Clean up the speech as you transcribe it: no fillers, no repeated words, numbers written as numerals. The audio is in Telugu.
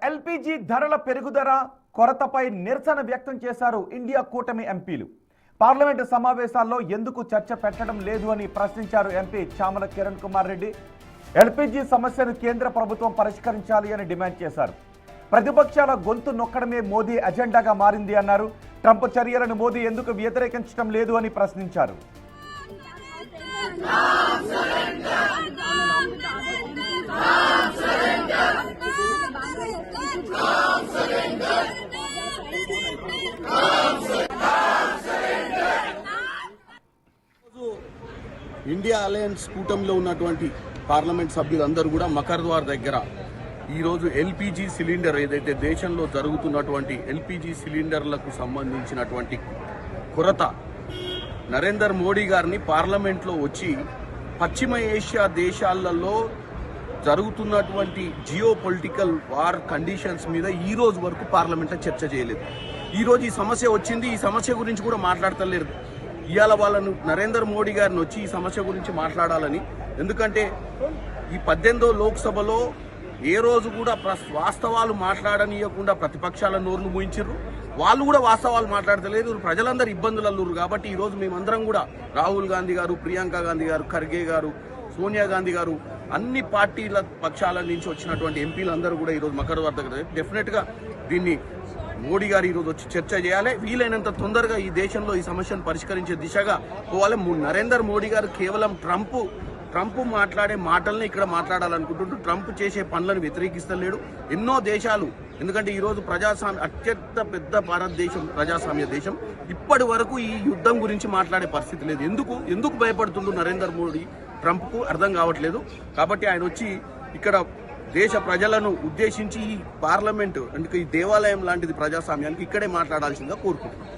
ఎల్పీజీ ధరల పెరుగుదల కొరతపై నిరసన వ్యక్తం చేశారు ఇండియా కూటమి ఎంపీలు. పార్లమెంటు సమావేశాల్లో ఎందుకు చర్చ పెట్టడం లేదు అని ప్రశ్నించారు ఎంపీ చామల కిరణ్ కుమార్ రెడ్డి. ఎల్పీజీ సమస్యను కేంద్ర ప్రభుత్వం పరిష్కరించాలి అని డిమాండ్ చేశారు. ప్రతిపక్షాల గొంతు నొక్కడమే మోదీ అజెండాగా మారింది అన్నారు. ట్రంప్ చర్యలను మోదీ ఎందుకు వ్యతిరేకించడం లేదు అని ప్రశ్నించారు. ఇండియా అలయన్స్ కూటమిలో ఉన్నటువంటి పార్లమెంట్ సభ్యులందరూ కూడా మకర్ద్వార్ దగ్గర ఈరోజు ఎల్పీజీ సిలిండర్ ఏదైతే దేశంలో జరుగుతున్నటువంటి ఎల్పీజీ సిలిండర్లకు సంబంధించినటువంటి కొరత నరేంద్ర మోడీ గారిని పార్లమెంట్లో వచ్చి పశ్చిమ ఏషియా దేశాలలో జరుగుతున్నటువంటి జియో పొలిటికల్ వార్ కండిషన్స్ మీద ఈ రోజు వరకు పార్లమెంట్లో చర్చ చేయలేదు. ఈరోజు ఈ సమస్య వచ్చింది, ఈ సమస్య గురించి కూడా మాట్లాడతలేరు. ఇవాళ వాళ్ళను నరేంద్ర మోడీ గారిని వచ్చి ఈ సమస్య గురించి మాట్లాడాలని, ఎందుకంటే ఈ 18వ లోక్సభలో ఏ రోజు కూడా వాస్తవాలు మాట్లాడనీయకుండా ప్రతిపక్షాల నోర్లు మూయించారు. వాళ్ళు కూడా వాస్తవాలు మాట్లాడతలేదు. ప్రజలందరూ ఇబ్బందులు అల్లురు. కాబట్టి ఈరోజు మేమందరం కూడా రాహుల్ గాంధీ గారు, ప్రియాంక గాంధీ గారు, ఖర్గే గారు, సోనియా గాంధీ గారు, అన్ని పార్టీల పక్షాల నుంచి వచ్చినటువంటి ఎంపీలందరూ కూడా ఈరోజు మకర్ద్వార్ దగ్గర డెఫినెట్గా దీన్ని మోడీ గారు ఈరోజు వచ్చి చర్చ చేయాలి. వీలైనంత తొందరగా ఈ దేశంలో ఈ సమస్యను పరిష్కరించే దిశగా పోవాలి. నరేంద్ర మోడీ గారు కేవలం ట్రంప్ మాట్లాడే మాటల్ని ఇక్కడ మాట్లాడాలనుకుంటుంటూ ట్రంప్ చేసే పనులను వ్యతిరేకిస్తలేడు. ఎన్నో దేశాలు, ఎందుకంటే ఈరోజు ప్రజాస్వామ్య అత్యంత పెద్ద భారతదేశం, ప్రజాస్వామ్య దేశం, ఇప్పటి వరకు ఈ యుద్ధం గురించి మాట్లాడే పరిస్థితి లేదు. ఎందుకు భయపడుతుండు నరేంద్ర మోడీ ట్రంప్కు అర్థం కావట్లేదు. కాబట్టి ఆయన వచ్చి ఇక్కడ దేశ ప్రజలను ఉద్దేశించి ఈ పార్లమెంటు అంటే ఈ దేవాలయం లాంటిది ప్రజాస్వామ్యానికి ఇక్కడే మాట్లాడాల్సిందిగా కోరుకుంటున్నాం.